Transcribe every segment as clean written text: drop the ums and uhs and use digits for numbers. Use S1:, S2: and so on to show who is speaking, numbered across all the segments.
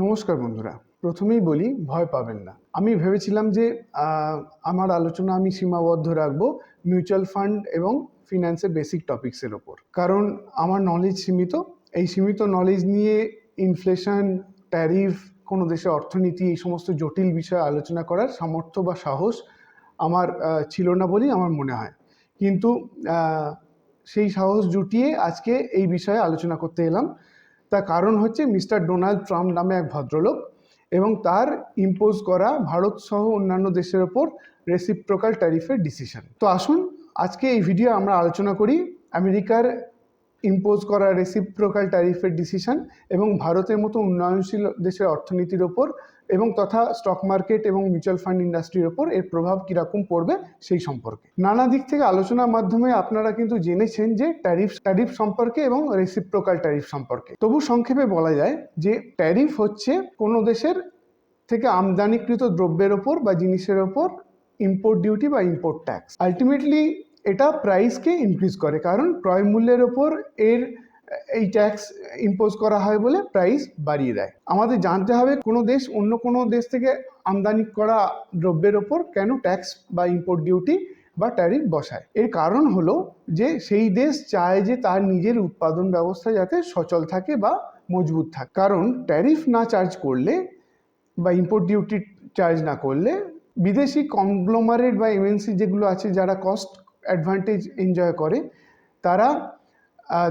S1: নমস্কার বন্ধুরা, প্রথমেই বলি ভয় পাবেন না। আমি ভেবেছিলাম যে আমার আলোচনা আমি সীমাবদ্ধ রাখবো মিউচুয়াল ফান্ড এবং ফিন্যান্সের বেসিক টপিকসের ওপর, কারণ আমার নলেজ সীমিত। এই সীমিত নলেজ নিয়ে ইনফ্লেশন, ট্যারিফ, কোনো দেশের অর্থনীতি, এই সমস্ত জটিল বিষয়ে আলোচনা করার সামর্থ্য বা সাহস আমার ছিল না বলেই আমার মনে হয়। কিন্তু সেই সাহস জুটিয়ে আজকে এই বিষয়ে আলোচনা করতে এলাম। তার কারণ হচ্ছে মিস্টার ডোনাল্ড ট্রাম্প নামে এক ভদ্রলোক এবং তার ইম্পোজ করা ভারত সহ অন্যান্য দেশের ওপর রেসিপ্রোকাল ট্যারিফের ডিসিশন। তো আসুন আজকে এই ভিডিও আমরা আলোচনা করি আমেরিকার ইম্পোজ করা রেসিপ্রোকাল ট্যারিফের ডিসিশন এবং ভারতের মতো উন্নয়নশীল দেশের অর্থনীতির ওপর এবং তথা স্টক মার্কেট এবং মিউচুয়াল ফান্ড ইন্ডাস্ট্রির ওপর এর প্রভাব কীরকম পড়বে সেই সম্পর্কে। নানা দিক থেকে আলোচনার মাধ্যমে আপনারা কিন্তু জেনেছেন যে ট্যারিফ সম্পর্কে এবং রেসিপ্রোকাল ট্যারিফ সম্পর্কে। তবু সংক্ষেপে বলা যায় যে ট্যারিফ হচ্ছে কোনো দেশের থেকে আমদানিকৃত দ্রব্যের ওপর বা জিনিসের ওপর ইম্পোর্ট ডিউটি বা ইম্পোর্ট ট্যাক্স। আলটিমেটলি এটা প্রাইসকে ইনক্রিজ করে, কারণ ক্রয় মূল্যের ওপর এই ট্যাক্স ইম্পোজ করা হয় বলে প্রাইস বাড়িয়ে দেয়। আমাদের জানতে হবে কোনো দেশ অন্য কোনো দেশ থেকে আমদানি করা দ্রব্যের ওপর কেন ট্যাক্স বা ইম্পোর্ট ডিউটি বা ট্যারিফ বসায়। এর কারণ হলো যে সেই দেশ চায় যে তার নিজের উৎপাদন ব্যবস্থা যাতে সচল থাকে বা মজবুত থাকে। কারণ ট্যারিফ না চার্জ করলে বা ইম্পোর্ট ডিউটি চার্জ না করলে বিদেশি কনগ্লোমারেট বা এমএনসি যেগুলো আছে, যারা কস্ট অ্যাডভান্টেজ এনজয় করে, তারা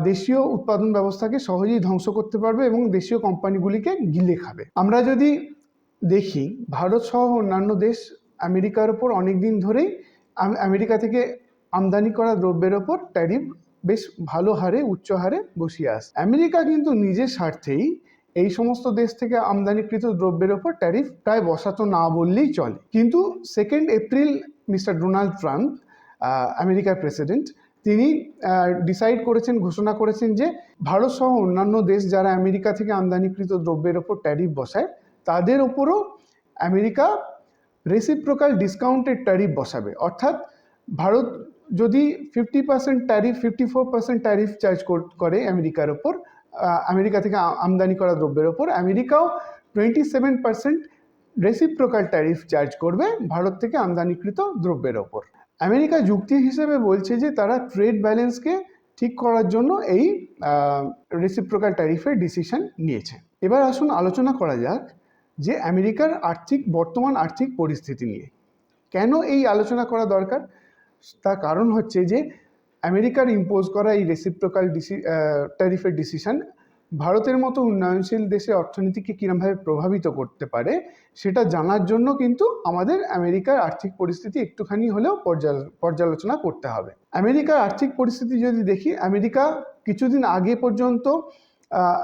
S1: দেশীয় উৎপাদন ব্যবস্থাকে সহজেই ধ্বংস করতে পারবে এবং দেশীয় কোম্পানিগুলিকে গিলে খাবে। আমরা যদি দেখি ভারত সহ অন্যান্য দেশ আমেরিকার ওপর অনেক দিন ধরেই আমেরিকা থেকে আমদানি করা দ্রব্যের ওপর ট্যারিফ বেশ ভালো হারে, উচ্চ হারে বসিয়ে আসে। আমেরিকা কিন্তু নিজের স্বার্থেই এই সমস্ত দেশ থেকে আমদানিকৃত দ্রব্যের ওপর ট্যারিফ প্রায় বসাতো না বললেই চলে। কিন্তু 2 এপ্রিল মিস্টার ডোনাল্ড ট্রাম্প, আমেরিকার প্রেসিডেন্ট, তিনি ডিসাইড করেছেন, ঘোষণা করেছেন যে ভারত সহ অন্যান্য দেশ যারা আমেরিকা থেকে আমদানিকৃত দ্রব্যের ওপর ট্যারিফ বসায় তাদের ওপরও আমেরিকা রেসিপ্রোকাল ডিসকাউন্টেড ট্যারিফ বসাবে। অর্থাৎ ভারত যদি 50% ট্যারিফ, 54% ট্যারিফ চার্জ করে আমেরিকার ওপর, আমেরিকা থেকে আমদানি করা দ্রব্যের ওপর, আমেরিকাও 27% রেসিপ্রোকাল ট্যারিফ চার্জ করবে ভারত থেকে আমদানিকৃত দ্রব্যের ওপর। আমেরিকা যুক্তি হিসেবে বলছে যে তারা ট্রেড ব্যালেন্সকে ঠিক করার জন্য এই রেসিপ্রোকাল ট্যারিফের ডিসিশন নিয়েছে। এবার আসুন আলোচনা করা যাক যে আমেরিকার বর্তমান আর্থিক পরিস্থিতি নিয়ে। কেন এই আলোচনা করা দরকার? তার কারণ হচ্ছে যে আমেরিকার ইম্পোজ করা এই রেসিপ্রোকাল ট্যারিফের ডিসিশন ভারতের মতো উন্নয়নশীল দেশে অর্থনীতিকে কীরকমভাবে প্রভাবিত করতে পারে সেটা জানার জন্য কিন্তু আমাদের আমেরিকার আর্থিক পরিস্থিতি একটুখানি হলেও পর্যালোচনা করতে হবে। আমেরিকার আর্থিক পরিস্থিতি যদি দেখি, আমেরিকা কিছুদিন আগে পর্যন্ত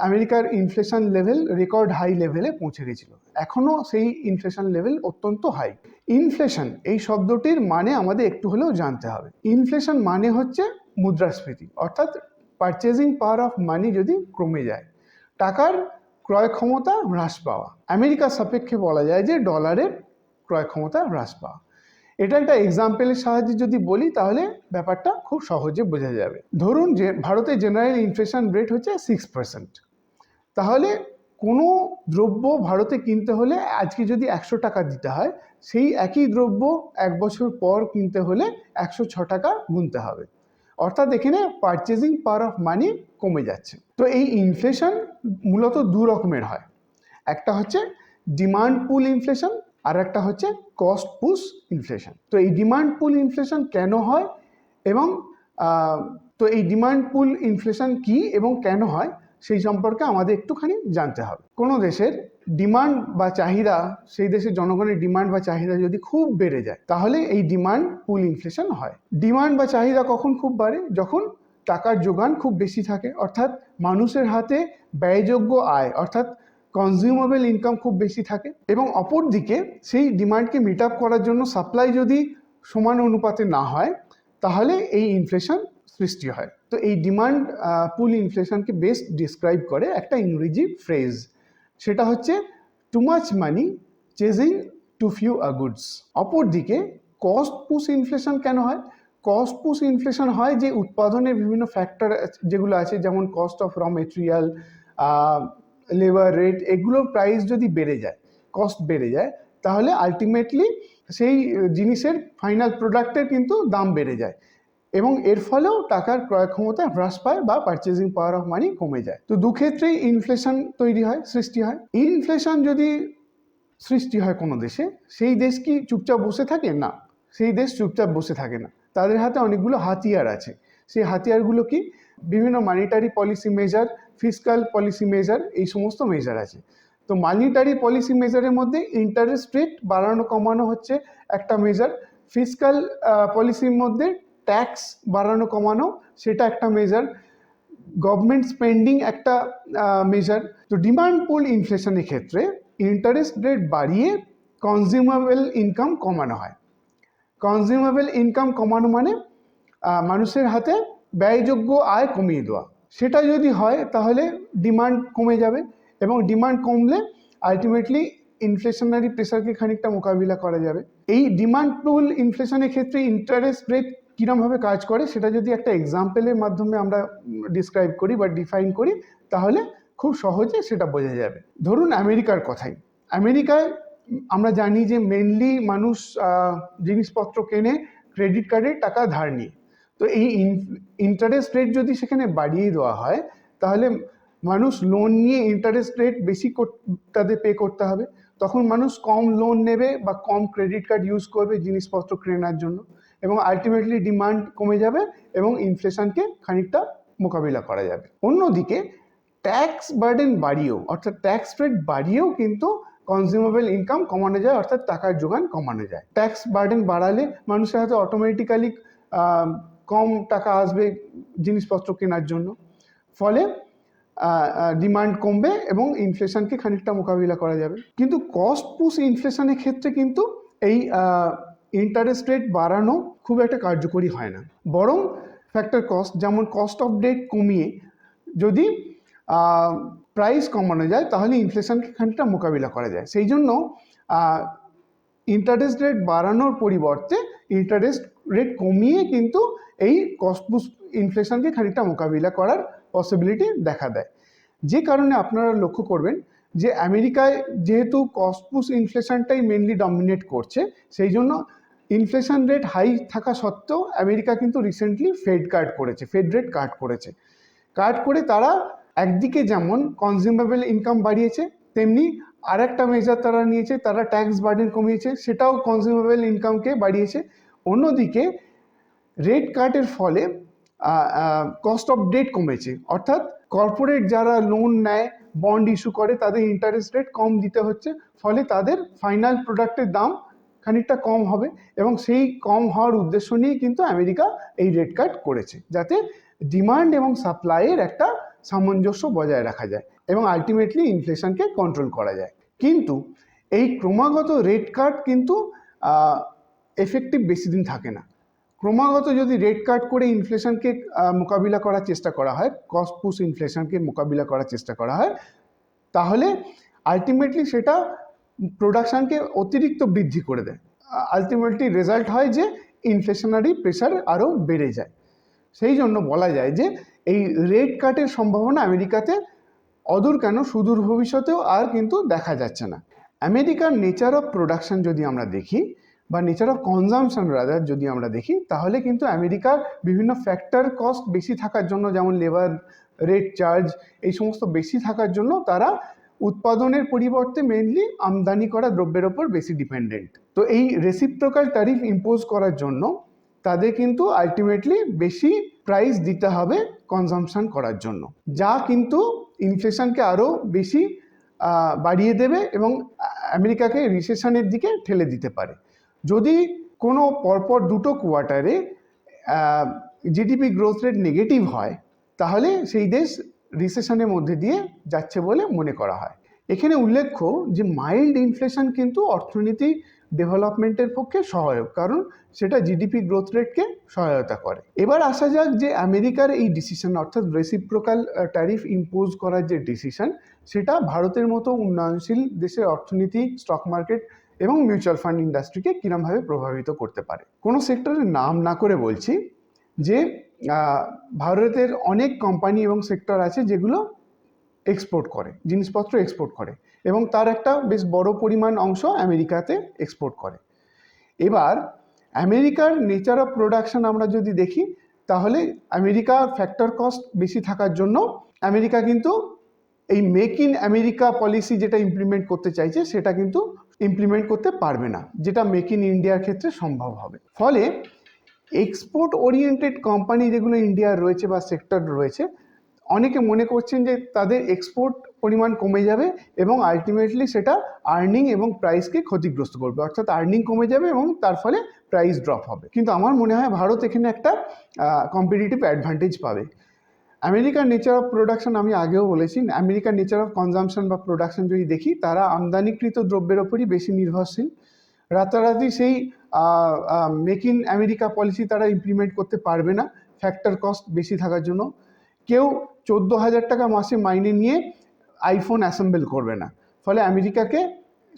S1: আমেরিকার ইনফ্লেশন লেভেল রেকর্ড হাই লেভেলে পৌঁছে গেছিল। এখনও সেই ইনফ্লেশন লেভেল অত্যন্ত হাই। ইনফ্লেশন এই শব্দটির মানে আমাদের একটু হলেও জানতে হবে। ইনফ্লেশন মানে হচ্ছে মুদ্রাস্ফীতি, অর্থাৎ পারচেজিং পাওয়ার অফ মানি যদি কমে যায়, টাকার ক্রয় ক্ষমতা হ্রাস পাওয়া। আমেরিকার সাপেক্ষে বলা যায় যে ডলারের ক্রয় ক্ষমতা হ্রাস পাওয়া। এটা একটা এক্সাম্পলের সাহায্যে যদি বলি তাহলে ব্যাপারটা খুব সহজে বোঝা যাবে। ধরুন যে ভারতের জেনারেল ইনফ্লেশন রেট হচ্ছে 6%। তাহলে কোনো দ্রব্য ভারতে কিনতে হলে আজকে যদি 100 টাকা দিতে হয়, সেই একই দ্রব্য 1 বছর পর কিনতে হলে 106 টাকা গুনতে হবে। অর্থাৎ এখানে পারচেজিং পাওয়ার অফ মানি কমে যাচ্ছে। তো এই ইনফ্লেশন মূলত 2 রকমের হয়। একটা হচ্ছে ডিমান্ড পুল ইনফ্লেশন আর একটা হচ্ছে কস্ট পুশ ইনফ্লেশন। তো এই ডিমান্ড পুল ইনফ্লেশন কেন হয় এবং এই ডিমান্ড পুল ইনফ্লেশন কি এবং কেন হয় সেই সম্পর্কে আমাদের একটুখানি জানতে হবে। কোনো দেশের ডিমান্ড বা চাহিদা, সেই দেশের জনগণের ডিমান্ড বা চাহিদা যদি খুব বেড়ে যায় তাহলে এই ডিমান্ড পুল ইনফ্লেশন হয়। ডিমান্ড বা চাহিদা কখন খুব বাড়ে? যখন টাকার যোগান খুব বেশি থাকে, অর্থাৎ মানুষের হাতে ব্যয়যোগ্য আয় অর্থাৎ কনজিউমেবল ইনকাম খুব বেশি থাকে, এবং অপরদিকে সেই ডিমান্ডকে মিট আপ করার জন্য সাপ্লাই যদি সমান অনুপাতে না হয় তাহলে এই ইনফ্লেশন সৃষ্টি হয়। তো এই ডিমান্ড পুল ইনফ্লেশনকে বেস্ট ডিসক্রাইব করে একটা ইংরেজি ফ্রেজ, সেটা হচ্ছে too much money chasing too few goods. অপরদিকে কস্ট পুশ ইনফ্লেশন কেন হয়? কস্ট পুশ ইনফ্লেশন হয় যে উৎপাদনের বিভিন্ন ফ্যাক্টর যেগুলো আছে, যেমন কস্ট অফ র মেটেরিয়াল, লেবার রেট, এগুলোর প্রাইস যদি বেড়ে যায়, কস্ট বেড়ে যায়, তাহলে আলটিমেটলি সেই জিনিসের ফাইনাল প্রোডাক্টের কিন্তু দাম বেড়ে যায় এবং এর ফলেও টাকার ক্রয় ক্ষমতা হ্রাস পায় বা পারচেজিং পাওয়ার অফ মানি কমে যায়। তো দুক্ষেত্রেই ইনফ্লেশন তৈরি হয়, সৃষ্টি হয়। ইনফ্লেশন যদি সৃষ্টি হয় কোনো দেশে, সেই দেশ কি চুপচাপ বসে থাকে? না, সেই দেশ চুপচাপ বসে থাকে না। তাদের হাতে অনেকগুলো হাতিয়ার আছে। সেই হাতিয়ারগুলো কি? বিভিন্ন monetary policy measure, fiscal policy measure, এই সমস্ত মেজার আছে। তো মানিটারি পলিসি মেজারের মধ্যে ইন্টারেস্ট রেট বাড়ানো কমানো হচ্ছে একটা মেজার, ফিসকাল পলিসির মধ্যে ট্যাক্স বাড়ানো কমানো সেটা একটা মেজার, গভর্নমেন্ট স্পেন্ডিং একটা মেজার। তো ডিমান্ড পুল ইনফ্লেশনের ক্ষেত্রে ইন্টারেস্ট রেট বাড়িয়ে কনজিউমেবল ইনকাম কমানো হয়। কনজিউমেবল ইনকাম কমানো মানে মানুষের হাতে ব্যয়যোগ্য আয় কমিয়ে দেওয়া। সেটা যদি হয় তাহলে ডিমান্ড কমে যাবে এবং ডিমান্ড কমলে আলটিমেটলি ইনফ্লেশনারি প্রেসারকে খানিকটা মোকাবিলা করা যাবে। এই ডিমান্ড পুল ইনফ্লেশনের ক্ষেত্রে ইন্টারেস্ট রেট কীরমভাবে কাজ করে সেটা যদি একটা এক্সাম্পলের মাধ্যমে আমরা ডিসক্রাইব করি বা ডিফাইন করি তাহলে খুব সহজে সেটা বোঝা যাবে। ধরুন আমেরিকার কথাই। আমেরিকায় আমরা জানি যে মেনলি মানুষ জিনিসপত্র কেনে ক্রেডিট কার্ডের টাকা ধার নিয়ে। তো এই ইন্টারেস্ট রেট যদি সেখানে বাড়িয়ে দেওয়া হয় তাহলে মানুষ লোন নিয়ে ইন্টারেস্ট রেট বেশি তাদের পে করতে হবে, তখন মানুষ কম লোন নেবে বা কম ক্রেডিট কার্ড ইউজ করবে জিনিসপত্র কেনার জন্য এবং আলটিমেটলি ডিমান্ড কমে যাবে এবং ইনফ্লেশনকে খানিকটা মোকাবিলা করা যাবে। অন্যদিকে ট্যাক্স বার্ডেন বাড়িয়েও, অর্থাৎ ট্যাক্স রেট বাড়িয়েও কিন্তু কনজিউমেবল ইনকাম কমানো যায়, অর্থাৎ টাকার যোগান কমানো যায়। ট্যাক্স বার্ডেন বাড়ালে মানুষের হাতে অটোমেটিক্যালি কম টাকা আসবে জিনিসপত্র কেনার জন্য, ফলে ডিমান্ড কমবে এবং ইনফ্লেশনকে খানিকটা মোকাবিলা করা যাবে। কিন্তু কস্ট পুশ ইনফ্লেশনের ক্ষেত্রে কিন্তু এই ইন্টারেস্ট রেট বাড়ানো খুব একটা কার্যকরী হয় না, বরং ফ্যাক্টর কস্ট যেমন কস্ট অফ ডেট কমিয়ে যদি প্রাইস কমানো যায় তাহলে ইনফ্লেশনকে খানিকটা মোকাবিলা করা যায়। সেই জন্য ইন্টারেস্ট রেট বাড়ানোর পরিবর্তে ইন্টারেস্ট রেট কমিয়ে কিন্তু এই কস্ট পুশ ইনফ্লেশনকে খানিকটা মোকাবিলা করার পসিবিলিটি দেখা দেয়। যে কারণে আপনারা লক্ষ্য করবেন যে আমেরিকায় যেহেতু কস্ট পুশ ইনফ্লেশনটাই মেনলি ডমিনেট করছে, সেই জন্য ইনফ্লেশন রেট হাই থাকা সত্ত্বেও আমেরিকা কিন্তু রিসেন্টলি ফেড রেট কাট করেছে। কাট করে তারা একদিকে যেমন কনজিউমেবল ইনকাম বাড়িয়েছে, তেমনি আর একটা মেজার তারা নিয়েছে, তারা ট্যাক্স বার্ডেন কমিয়েছে, সেটাও কনজিউমেবল ইনকামকে বাড়িয়েছে। অন্যদিকে রেট কাটের ফলে কস্ট অফ ডেট কমেছে, অর্থাৎ কর্পোরেট যারা লোন নেয়, বন্ড ইস্যু করে, তাদের ইন্টারেস্ট রেট কম দিতে হচ্ছে, ফলে তাদের ফাইনাল প্রোডাক্টের দাম খানিকটা কম হবে এবং সেই কম হওয়ার উদ্দেশ্য নিয়ে কিন্তু আমেরিকা এই রেট কাট করেছে, যাতে ডিমান্ড এবং সাপ্লাইয়ের একটা সামঞ্জস্য বজায় রাখা যায় এবং আলটিমেটলি ইনফ্লেশনকে কন্ট্রোল করা যায়। কিন্তু এই ক্রমাগত রেট কাট কিন্তু এফেক্টিভ বেশি দিন থাকে না। ক্রমাগত যদি রেট কাট করে ইনফ্লেশনকে মোকাবিলা করার চেষ্টা করা হয়, কস্ট পুশ ইনফ্লেশনকে মোকাবিলা করার চেষ্টা করা হয়, তাহলে আলটিমেটলি সেটা প্রোডাকশানকে অতিরিক্ত বৃদ্ধি করে দেয়। আলটিমেটলি রেজাল্ট হয় যে ইনফ্লেশনারি প্রেশার আরও বেড়ে যায়। সেই জন্য বলা যায় যে এই রেট কাটের সম্ভাবনা আমেরিকাতে অদূর কেন সুদূর ভবিষ্যতেও আর কিন্তু দেখা যাচ্ছে না। আমেরিকার নেচার অফ প্রোডাকশন যদি আমরা দেখি বা নেচার অফ কনজামশন রাদার যদি আমরা দেখি, তাহলে কিন্তু আমেরিকার বিভিন্ন ফ্যাক্টর কস্ট বেশি থাকার জন্য, যেমন লেবার রেট চার্জ, এই সমস্ত বেশি থাকার জন্য তারা উৎপাদনের পরিবর্তে মেনলি আমদানি করা দ্রব্যের ওপর বেশি ডিপেন্ডেন্ট। তো এই রেসিপ্রোকাল ট্যারিফ ইম্পোজ করার জন্য তাদের কিন্তু আলটিমেটলি বেশি প্রাইস দিতে হবে কনজামশন করার জন্য, যা কিন্তু ইনফ্লেশনকে আরও বেশি বাড়িয়ে দেবে এবং আমেরিকাকে রিসেশনের দিকে ঠেলে দিতে পারে। যদি কোনো পরপর দুটো কোয়ার্টারে জিডিপি গ্রোথ রেট নেগেটিভ হয়, তাহলে সেই দেশ রিসেশনের মধ্যে দিয়ে যাচ্ছে বলে মনে করা হয়। এখানে উল্লেখ্য যে মাইল্ড ইনফ্লেশন কিন্তু অর্থনীতি ডেভেলপমেন্টের পক্ষে সহায়ক, কারণ সেটা জিডিপি গ্রোথ রেটকে সহায়তা করে। এবার আসা যাক যে আমেরিকার এই ডিসিশন, অর্থাৎ রেসিপ্রোকাল ট্যারিফ ইম্পোজ করার যে ডিসিশন, সেটা ভারতের মতো উন্নয়নশীল দেশের অর্থনীতি, স্টক মার্কেট এবং মিউচুয়াল ফান্ড ইন্ডাস্ট্রিকে কীরমভাবে প্রভাবিত করতে পারে। কোনো সেক্টরের নাম না করে বলছি যে ভারতের অনেক কোম্পানি এবং সেক্টর আছে যেগুলো এক্সপোর্ট করে, জিনিসপত্র এক্সপোর্ট করে, এবং তার একটা বেশ বড় পরিমাণ অংশ আমেরিকাতে এক্সপোর্ট করে। এবার আমেরিকার নেচার অফ প্রোডাকশন আমরা যদি দেখি, তাহলে আমেরিকা ফ্যাক্টর কস্ট বেশি থাকার জন্য আমেরিকা কিন্তু এই মেক ইন আমেরিকা পলিসি যেটা ইমপ্লিমেন্ট করতে চাইছে সেটা কিন্তু ইমপ্লিমেন্ট করতে পারবে না, যেটা মেক ইন ইন্ডিয়ার ক্ষেত্রে সম্ভব হবে। ফলে এক্সপোর্ট ওরিয়েন্টেড কোম্পানি যেগুলো ইন্ডিয়ার রয়েছে বা সেক্টর রয়েছে, অনেকে মনে করছেন যে তাদের এক্সপোর্ট পরিমাণ কমে যাবে এবং আলটিমেটলি সেটা আর্নিং এবং প্রাইসকে ক্ষতিগ্রস্ত করবে, অর্থাৎ আর্নিং কমে যাবে এবং তার ফলে প্রাইস ড্রপ হবে। কিন্তু আমার মনে হয় ভারত এখানে একটা কম্পিটিটিভ অ্যাডভান্টেজ পাবে। আমেরিকার নেচার অফ প্রোডাকশন আমি আগেও বলেছি, আমেরিকার নেচার অফ কনজামশন বা প্রোডাকশন যদি দেখি, তারা আমদানিকৃত দ্রব্যের ওপরই বেশি নির্ভরশীল। রাতারাতি সেই মেক ইন আমেরিকা পলিসি তারা ইমপ্লিমেন্ট করতে পারবে না ফ্যাক্টর কস্ট বেশি থাকার জন্য। কেউ 14,000 টাকা মাসে মাইনে নিয়ে আইফোন অ্যাসেম্বল করবে না, ফলে আমেরিকাকে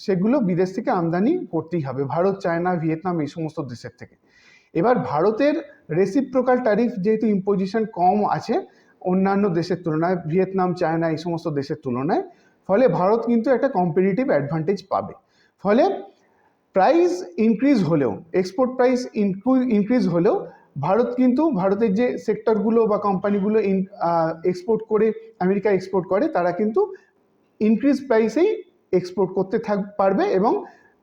S1: সেগুলো বিদেশ থেকে আমদানি করতেই হবে, ভারত, চায়না, ভিয়েতনাম এই সমস্ত দেশের থেকে। এবার ভারতের রেসিপ্রোকাল ট্যারিফ যেহেতু ইম্পোজিশন কম আছে অন্যান্য দেশের তুলনায়, ভিয়েতনাম, চায়না এই সমস্ত দেশের তুলনায়, ফলে ভারত কিন্তু একটা কম্পিটিটিভ অ্যাডভান্টেজ পাবে। ফলে প্রাইস ইনক্রিজ হলেও, এক্সপোর্ট প্রাইস ইনক্রিজ হলেও ভারত কিন্তু, ভারতের যে সেক্টরগুলো বা কোম্পানিগুলো এক্সপোর্ট করে আমেরিকা এক্সপোর্ট করে, তারা কিন্তু ইনক্রিজ প্রাইসেই এক্সপোর্ট করতে পারবে এবং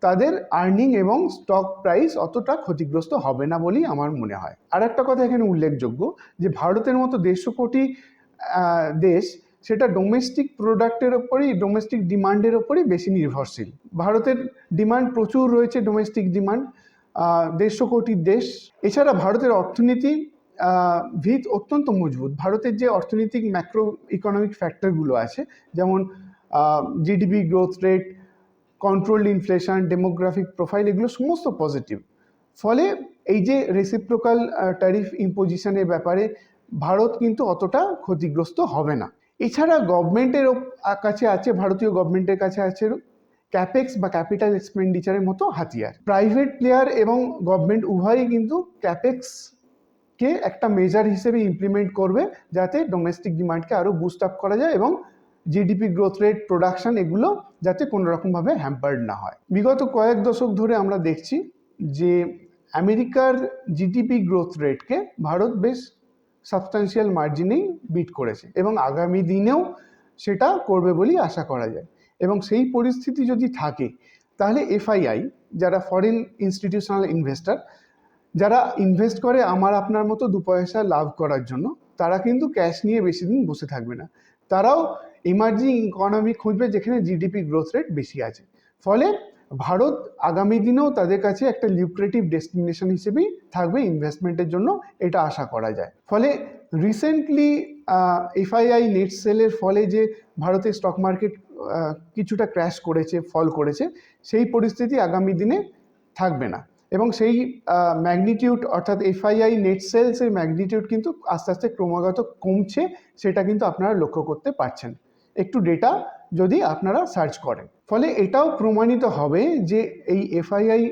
S1: তাদের আর্নিং এবং স্টক প্রাইস অতটা ক্ষতিগ্রস্ত হবে না বলেই আমার মনে হয়। আর একটা কথা এখানে উল্লেখযোগ্য, যে ভারতের মতো 150 কোটি দেশ, সেটা ডোমেস্টিক প্রোডাক্টের ওপরই, ডোমেস্টিক ডিমান্ডের ওপরই বেশি নির্ভরশীল। ভারতের ডিমান্ড প্রচুর রয়েছে, ডোমেস্টিক ডিমান্ড, 150 কোটির দেশ। এছাড়া ভারতের অর্থনীতি ভিত অত্যন্ত মজবুত। ভারতের যে অর্থনৈতিক ম্যাক্রো ইকোনমিক ফ্যাক্টরগুলো আছে, যেমন GDP growth rate, controlled inflation, demographic profile, এগুলো সমস্ত পজিটিভ। ফলে এই যে রেসিপ্রোকাল ট্যারিফ ইম্পোজিশনের ব্যাপারে ভারত কিন্তু অতটা ক্ষতিগ্রস্ত হবে না। এছাড়া গভর্নমেন্টের কাছে আছে, ভারতীয় গভর্নমেন্টের কাছে আছে ক্যাপেক্স বা ক্যাপিটাল এক্সপেন্ডিচারের মতো হাতিয়ার। প্রাইভেট প্লেয়ার এবং গভর্নমেন্ট উভয়ই কিন্তু ক্যাপেক্সকে একটা মেজার হিসেবে ইমপ্লিমেন্ট করবে, যাতে ডোমেস্টিক ডিমান্ডকে আরও বুস্ট আপ করা যায় এবং জিডিপি গ্রোথ রেট, প্রোডাকশন, এগুলো যাতে কোনো রকমভাবে হ্যাম্পার্ড না হয়। বিগত কয়েক দশক ধরে আমরা দেখছি যে আমেরিকার জিডিপি গ্রোথ রেটকে ভারত বেশ সাবস্ট্যান্সিয়াল মার্জিনেই বিট করেছে এবং আগামী দিনেও সেটা করবে বলেই আশা করা যায়। এবং সেই পরিস্থিতি যদি থাকে, তাহলে এফআইআই, যারা ফরেন ইনস্টিটিউশনাল ইনভেস্টর, যারা ইনভেস্ট করে আমার আপনার মতো 2 পয়সা লাভ করার জন্য, তারা কিন্তু ক্যাশ নিয়ে বেশি দিন বসে থাকবে না। তারাও ইমার্জিং ইকোনমি খুঁজবে যেখানে জিডিপি গ্রোথ রেট বেশি আছে। ফলে ভারত আগামী দিনেও তাদের কাছে একটা লিউক্রেটিভ ডেস্টিনেশন হিসেবেই থাকবে ইনভেস্টমেন্টের জন্য, এটা আশা করা যায়। ফলে রিসেন্টলি এফআইআই নেট সেলের ফলে যে ভারতের স্টক মার্কেট কিছুটা ক্র্যাশ করেছে, ফল করেছে, সেই পরিস্থিতি আগামী দিনে থাকবে না। এবং সেই ম্যাগনিটিউড, অর্থাৎ এফআইআই নেট সেলসের ম্যাগনিটিউড কিন্তু আস্তে আস্তে ক্রমাগত কমছে, সেটা কিন্তু আপনারা লক্ষ্য করতে পারছেন একটু ডেটা যদি আপনারা সার্চ করেন। ফলে এটাও প্রমাণিত হবে যে এই এফআইআই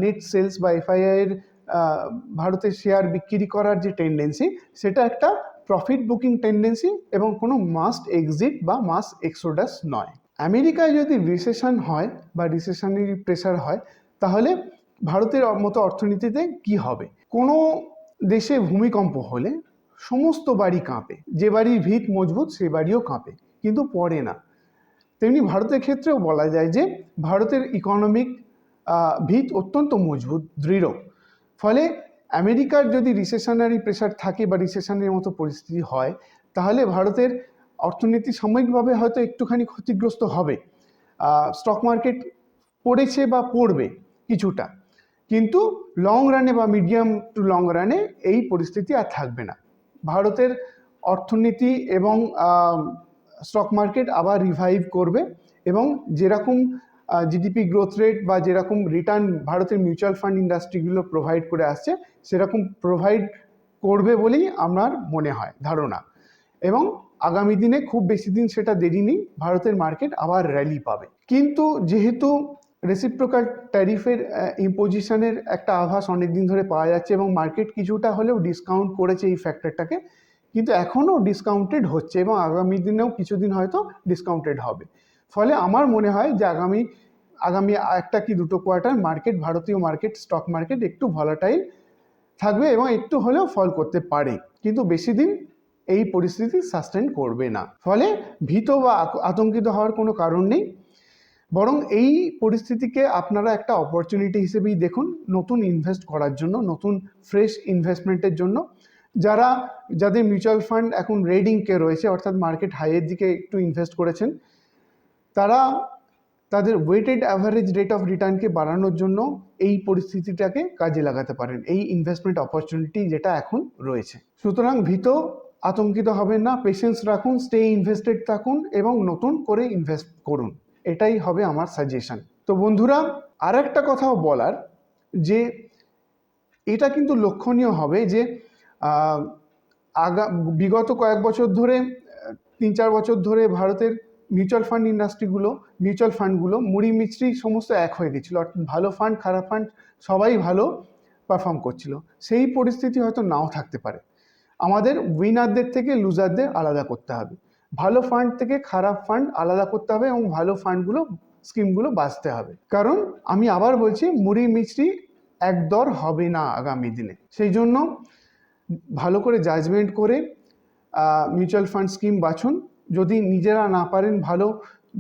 S1: নেট সেলস বা এফআইআইয়ের ভারতের শেয়ার বিক্রি করার যে টেন্ডেন্সি, সেটা একটা প্রফিট বুকিং টেন্ডেন্সি এবং কোনো মাস্ট এক্সিট বা মাস এক্সোডাস নয়। আমেরিকায় যদি রিসেশন হয় বা রিসেশনারি প্রেসার হয়, তাহলে ভারতের মতো অর্থনীতিতে কি হবে? কোনো দেশে ভূমিকম্প হলে সমস্ত বাড়ি কাঁপে, যে বাড়ির ভিত মজবুত সে বাড়িও কাঁপে, কিন্তু পড়ে না। তেমনি ভারতের ক্ষেত্রেও বলা যায় যে ভারতের ইকোনমিক ভিত অত্যন্ত মজবুত, দৃঢ়। ফলে আমেরিকার যদি রিসেশনারি প্রেসার থাকে বা রিসেশনের মতো পরিস্থিতি হয়, তাহলে ভারতের অর্থনীতি সাময়িকভাবে হয়তো একটুখানি ক্ষতিগ্রস্ত হবে, স্টক মার্কেট পড়েছে বা পড়বে কিছুটা, কিন্তু লং রানে বা মিডিয়াম টু লং রানে এই পরিস্থিতি আর থাকবে না। ভারতের অর্থনীতি এবং স্টক মার্কেট আবার রিভাইভ করবে এবং যেরকম জিডিপি গ্রোথ রেট বা যেরকম রিটার্ন ভারতের মিউচুয়াল ফান্ড ইন্ডাস্ট্রিগুলো প্রোভাইড করে আসছে, সেরকম প্রোভাইড করবে বলেই আমার মনে হয়, ধারণা। এবং আগামী দিনে খুব বেশি দিন সেটা দেরি নেই, ভারতের মার্কেট আবার র্যালি পাবে। কিন্তু যেহেতু রেসিপ্রোকাল ট্যারিফের ইম্পোজিশনের একটা আভাস অনেক দিন ধরে পাওয়া যাচ্ছে এবং মার্কেট কিছুটা হলেও ডিসকাউন্ট করেছে এই ফ্যাক্টরটাকে, কিন্তু এখনও ডিসকাউন্টেড হচ্ছে এবং আগামী দিনেও কিছুদিন হয়তো ডিসকাউন্টেড হবে। ফলে আমার মনে হয় যে আগামী একটা কি দুটো কোয়ার্টার মার্কেট, ভারতীয় মার্কেট, স্টক মার্কেট একটু ভলাটাইল থাকবে এবং একটু হলেও ফল করতে পারে, কিন্তু বেশি দিন এই পরিস্থিতি সাস্টেন করবে না। ফলে ভীত বা আতঙ্কিত হওয়ার কোনো কারণ নেই, বরং এই পরিস্থিতিকে আপনারা একটা অপরচুনিটি হিসেবেই দেখুন নতুন ইনভেস্ট করার জন্য, নতুন ফ্রেশ ইনভেস্টমেন্টের জন্য। যাদের মিউচুয়াল ফান্ড এখন রেডিংকে রয়েছে, অর্থাৎ মার্কেট হাইয়ের দিকে একটু ইনভেস্ট করেছেন, তারা তাদের ওয়েটেড অ্যাভারেজ রেট অফ রিটার্নকে বাড়ানোর জন্য এই পরিস্থিতিটাকে কাজে লাগাতে পারেন, এই ইনভেস্টমেন্ট অপরচুনিটি যেটা এখন রয়েছে। সুতরাং ভীত আতঙ্কিত হবেন না, পেশেন্স রাখুন, স্টে ইনভেস্টেড থাকুন এবং নতুন করে ইনভেস্ট করুন, এটাই হবে আমার সাজেশন। তো বন্ধুরা, আর একটা কথাও বলার, যে এটা কিন্তু লক্ষণীয় হবে যে বিগত কয়েক বছর ধরে, 3-4 বছর ধরে ভারতের মিউচুয়াল ফান্ডগুলো মুড়ি মিছরি সমস্ত এক হয়ে গেছিলো, অর্থাৎ ভালো ফান্ড খারাপ ফান্ড সবাই ভালো পারফর্ম করছিল। সেই পরিস্থিতি হয়তো নাও থাকতে পারে। আমাদের উইনারদের থেকে লুজারদের আলাদা করতে হবে, ভালো ফান্ড থেকে খারাপ ফান্ড আলাদা করতে হবে এবং ভালো স্কিমগুলো বাঁচতে হবে। কারণ আমি আবার বলছি, মুড়ি মিছরি একদর হবে না আগামী দিনে। সেই জন্য ভালো করে জাজমেন্ট করে মিউচুয়াল ফান্ড স্কিম বাছুন। যদি নিজেরা না পারেন, ভালো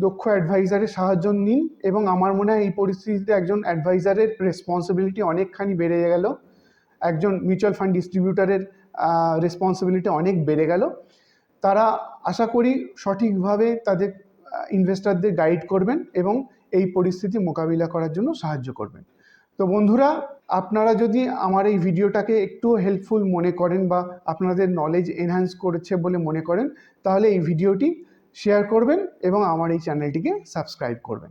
S1: দক্ষ অ্যাডভাইজারের সাহায্য নিন, এবং আমার মনে হয় এই পরিস্থিতিতে একজন অ্যাডভাইজারের রেসপন্সিবিলিটি অনেকখানি বেড়ে গেল, একজন মিউচুয়াল ফান্ড ডিস্ট্রিবিউটারের রেসপন্সিবিলিটি অনেক বেড়ে গেল। তারা আশা করি সঠিকভাবে তাদের ইনভেস্টরদের গাইড করবেন এবং এই পরিস্থিতি মোকাবিলা করার জন্য সাহায্য করবেন। তো বন্ধুরা, আপনারা যদি আমার এই ভিডিওটাকে একটু হেল্পফুল মনে করেন বা আপনাদের নলেজ এনহ্যান্স করেছে বলে মনে করেন, তাহলে এই ভিডিওটি শেয়ার করবেন এবং আমার এই চ্যানেলটিকে সাবস্ক্রাইব করবেন।